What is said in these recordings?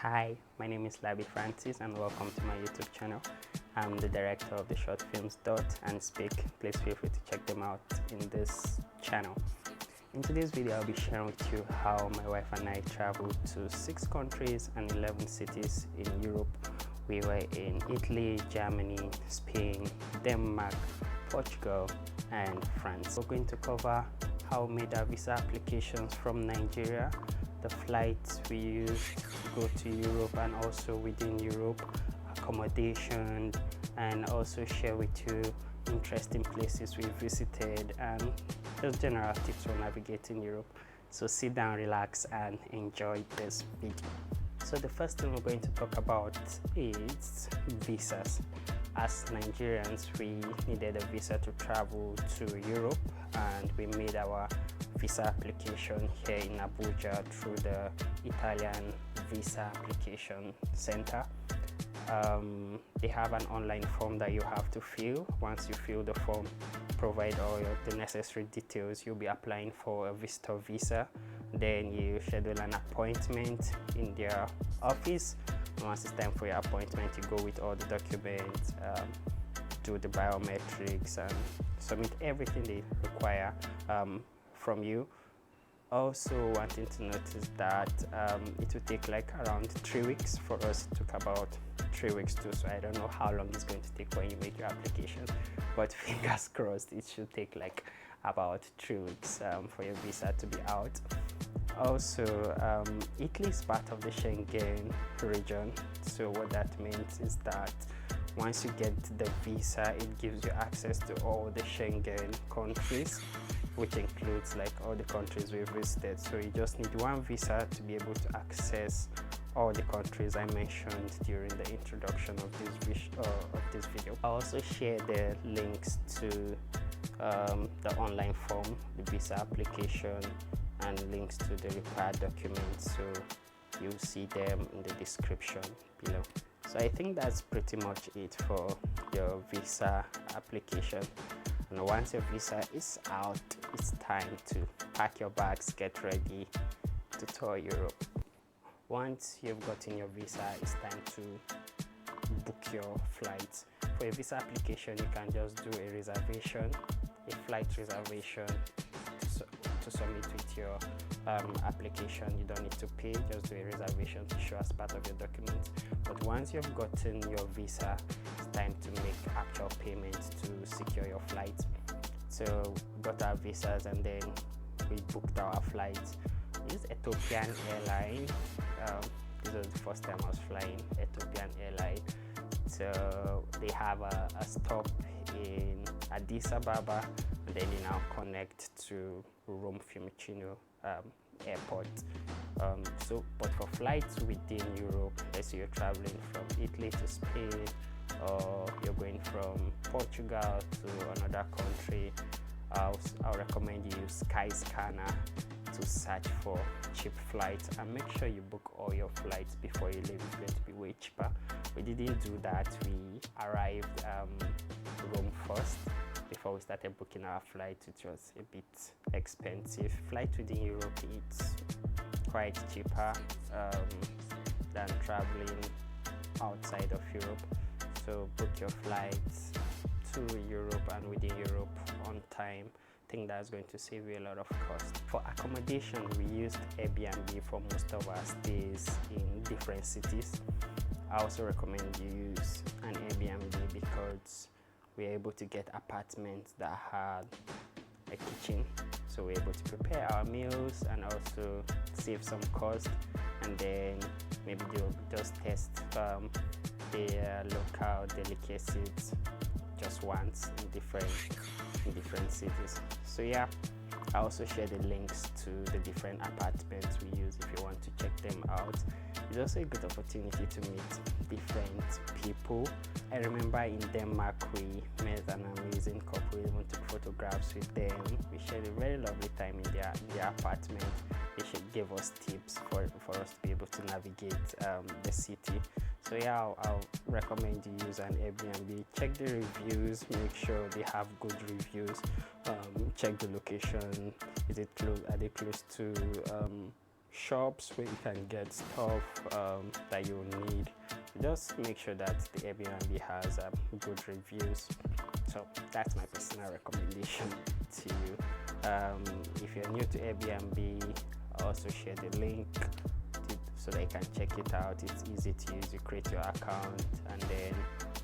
Hi, my name is Labi Francis and welcome to my YouTube channel. I'm the director of the short films Dot and Speak. Please feel free to check them out in this channel. In today's video, I'll be sharing with you how my wife and I traveled to 6 countries and 11 cities in Europe. We were in Italy, Germany, Spain, Denmark, Portugal and France. We're going to cover how we made our visa applications from Nigeria, the flights we used to go to Europe and also within Europe, accommodation, and also share with you interesting places we visited and just general tips for navigating Europe. So sit down, relax and enjoy this video. So the first thing we're going to talk about is visas. As Nigerians, we needed a visa to travel to Europe and we made our visa application here in Abuja through the Italian Visa Application Center. They have an online form that you have to fill. Once you fill the form, provide all the necessary details, you'll be applying for a visitor visa. Then you schedule an appointment in their office. Once it's time for your appointment, you go with all the documents, do the biometrics and submit everything they require from you. Also wanting to notice that it will take like around 3 weeks. For us it took about 3 weeks too, so I don't know how long it's going to take when you make your application, but fingers crossed it should take like about 3 weeks for your visa to be out. Also, Italy is part of the Schengen region, so what that means is that once you get the visa, it gives you access to all the Schengen countries, which includes like all the countries we've visited. So you just need one visa to be able to access all the countries I mentioned during the introduction of this video. I'll also share the links to the online form, the visa application, and links to the required documents, so you'll see them in the description below. So I think that's pretty much it for your visa application. And once your visa is out, it's time to pack your bags, get ready to tour Europe. Once you've gotten your visa, it's time to book your flights. For a visa application, you can just do a reservation, a flight reservation to submit with your application. You don't need to pay, just do a reservation to show as part of your documents. But once you've gotten your visa, it's time to make actual payments to secure your flight. So we got our visas and then we booked our flights. This is Ethiopian Airline. This was the first time I was flying Ethiopian Airline. So they have a stop in Addis Ababa, and then you now connect to Rome Fiumicino airport. But for flights within Europe, let's say you're traveling from Italy to Spain, or you're going from Portugal to another country, I'll recommend you use SKYSCANNER to search for cheap flights and make sure you book all your flights before you leave. It's going to be way cheaper. We didn't do that. We arrived Rome first before we started booking our flight. It was a bit expensive. Flight within Europe, it's quite cheaper than traveling outside of Europe. So book your flights to Europe and within Europe on time. I think that's going to save you a lot of cost. For accommodation, we used AIRBNB for most of our stays in different cities. I also recommend you use an AIRBNB because we're able to get apartments that had a kitchen, so we're able to prepare our meals and also save some cost, and then maybe they'll just test their local delicacies just once in different cities. So yeah, I also share the links to the different apartments we use if you want to check them out. It's also a good opportunity to meet different people. I remember in Denmark we met an amazing couple. We even took photographs with them. We shared a very lovely time in their apartment. They gave us tips for us to be able to navigate the city. So yeah, I'll recommend you use an AIRBNB. Check the reviews, make sure they have good reviews. Check the location. Are they close to shops where you can get stuff that you need. Just make sure that the Airbnb has good reviews. So that's my personal recommendation to you. If you're new to Airbnb, I'll also share the link so that you can check it out. It's easy to use. You create your account and then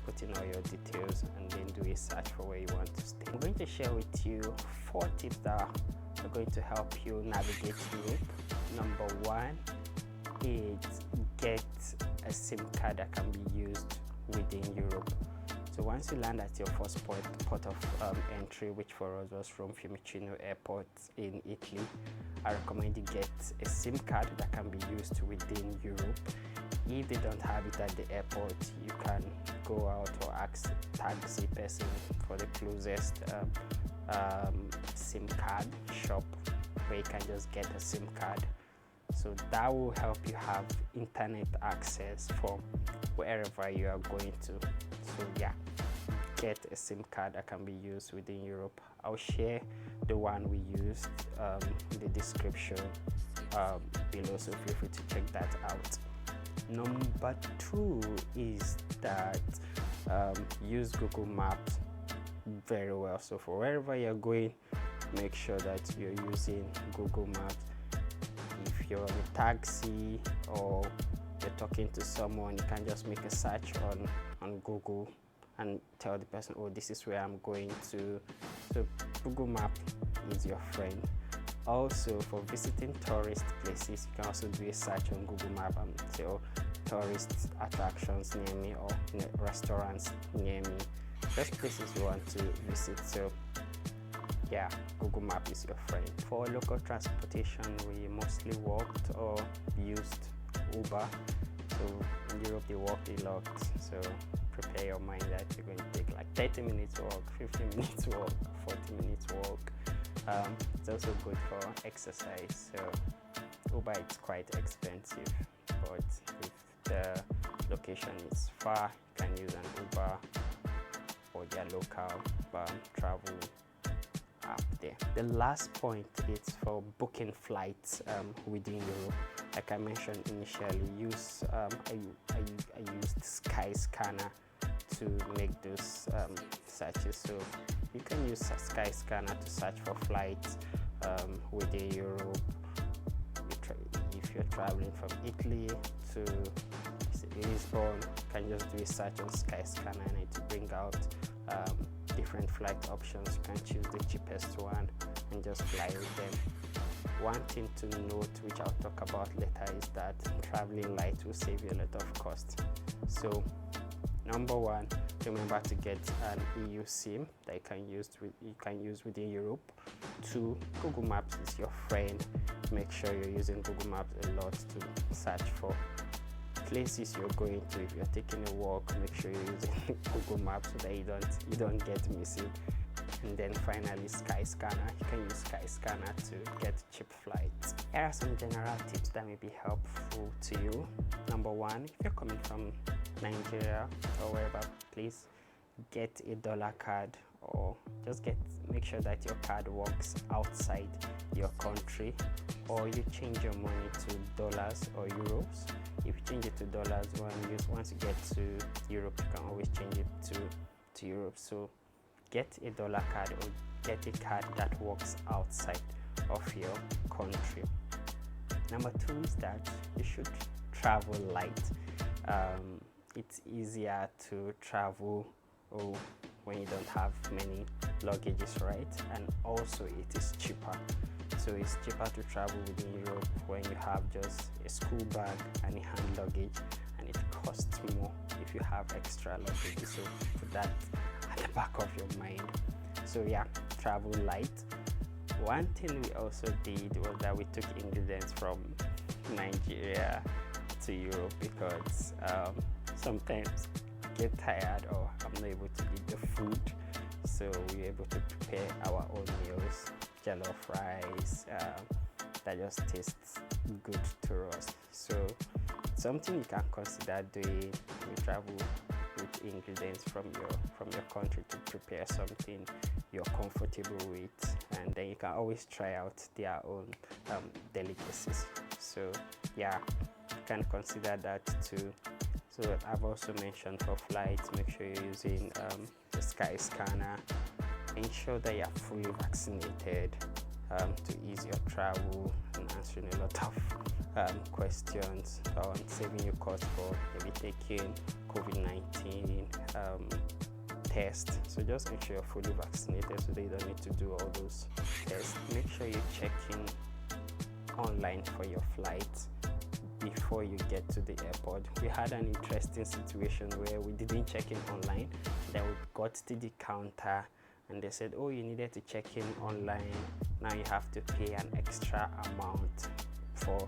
put in all your details and then do a search for where you want to stay. I'm going to share with you 4 tips that are going to help you navigate Europe. Number 1 is get a SIM card that can be used within Europe. So once you land at your first port of entry, which for us was Rome Fiumicino Airport in Italy, I recommend you get a SIM card that can be used within Europe. If they don't have it at the airport, you can go out or ask taxi person for the closest SIM card shop where you can just get a SIM card. So that will help you have internet access from wherever you are going to. So yeah, get a SIM card that can be used within Europe. I'll share the one we used in the description below, so feel free to check that out. Number 2 is that use Google Maps very well. So for wherever you're going, make sure that you're using Google Maps. If you're on a taxi or you're talking to someone, you can just make a search on Google and tell the person, oh, this is where I'm going to. So Google Map is your friend. Also, for visiting tourist places, you can also do a search on Google Map and say, oh, tourist attractions near me or restaurants near me, just places you want to visit. So yeah, Google Map is your friend. For local transportation, we mostly walked or used Uber. So in Europe, they walk a lot. So prepare your mind that you're going to take like 30 minutes walk, 15 minutes walk, 40 minutes walk. It's also good for exercise. So Uber is quite expensive, but if the location is far, you can use an Uber or their local travel app there. The last point is for booking flights within Europe. Like I mentioned initially, I used SKYSCANNER to make those searches. So you can use SKYSCANNER to search for flights within Europe. If you're traveling from Italy to Lisbon, you can just do a search on SKYSCANNER and it will bring out different flight options. You can choose the cheapest one and just fly with them. One thing to note, which I'll talk about later, is that traveling light will save you a lot of cost. So number 1, remember to get an EU SIM that you can use within Europe. 2, Google Maps is your friend. Make sure you're using Google Maps a lot to search for places you're going to. If you're taking a walk, make sure you're using Google Maps so that you don't get missing. And then finally, SKYSCANNER. You can use SKYSCANNER to get cheap flights. Here are some general tips that may be helpful to you. Number 1, if you're coming from Nigeria or wherever, please get a dollar card, or just make sure that your card works outside your country, or you change your money to dollars or euros. If you change it to dollars, once you get to Europe, you can always change it to Europe. So get a dollar card or get a card that works outside of your country. Number 2 is that you should travel light. It's easier to travel when you don't have many luggages, right? And also it is cheaper. So it's cheaper to travel within Europe when you have just a school bag and a hand luggage, and it costs more if you have extra luggage. So put that at the back of your mind. So yeah, travel light. One thing we also did was that we took ingredients from Nigeria to Europe because sometimes I get tired or I'm not able to eat the food. So we were able to prepare our own meals, jollof rice, that just tastes good to us. So something you can consider doing when you travel with ingredients from your country to prepare something you're comfortable with, and then you can always try out their own delicacies. So yeah, you can consider that too. So I've also mentioned for flights, make sure you're using the SKYSCANNER. Ensure that you're fully vaccinated to ease your travel and answering a lot of questions, saving you cost for maybe taking COVID-19 test. So just make sure you're fully vaccinated so that you don't need to do all those tests. Make sure you check in online for your flight before you get to the airport. We had an interesting situation where we didn't check in online, then we got to the counter and they said, oh, you needed to check in online, now you have to pay an extra amount for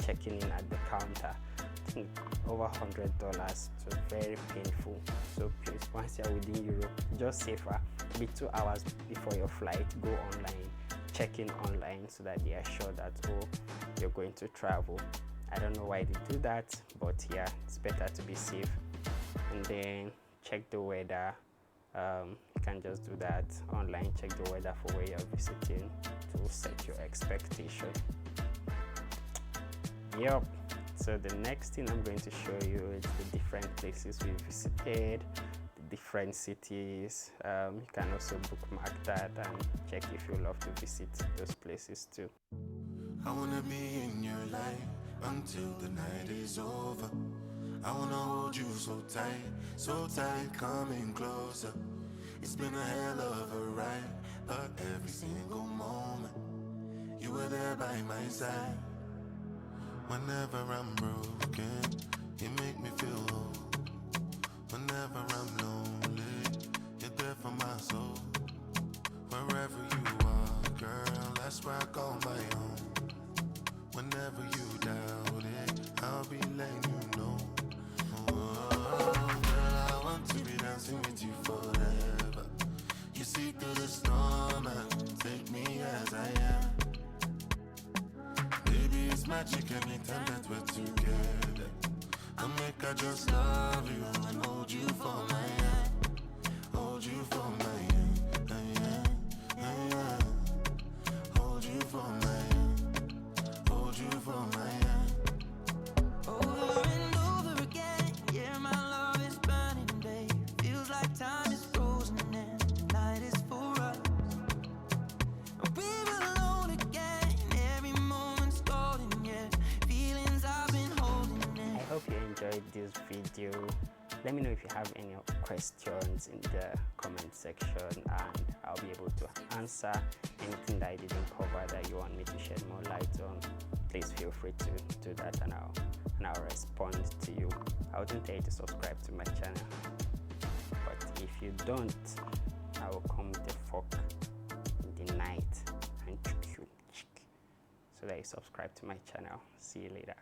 checking in at the counter. I think over $100. So very painful. So please, once you're within Europe, just safer, maybe 2 hours before your flight, go online, check in online so that they are sure that, oh, you're going to travel. I don't know why they do that, but yeah, it's better to be safe. And then check the weather. You can just do that online, check the weather for where you're visiting to set your expectation. Yep. So the next thing I'm going to show you is the different places we visited, the different cities. You can also bookmark that and check if you love to visit those places too. I wanna be in your life until the night is over. I wanna hold you so tight, coming closer. It's been a hell of a ride, but every single moment you were there by my side. Whenever I'm broken, you make me feel whole. Whenever I'm lonely, you're there for my soul. Wherever you are, girl, that's where I call my own. Whenever you doubt it, I'll be letting you know. Oh, girl, I want to be dancing with you forever. You see through the storm and take me as I am. Baby, it's magic anytime that we're together. I make I just love you and hold you for my hand. Hold you for my hand, hand. Hold you for my hand. Hold you for my hand. Over and over again, yeah, my love is burning, babe. Feels like time is frozen and the night is for us. We're alone again, every moment's golden, yeah. Feelings I've been holding in. I hope you enjoyed this video. Let me know if you have any questions in the comment section, and I'll be able to answer anything that I didn't cover that you want me to shed more light on. Please feel free to do that, and I'll respond to you. I wouldn't tell you to subscribe to my channel, but if you don't, I will come with a fork in the night and choke you so that you subscribe to my channel. See you later.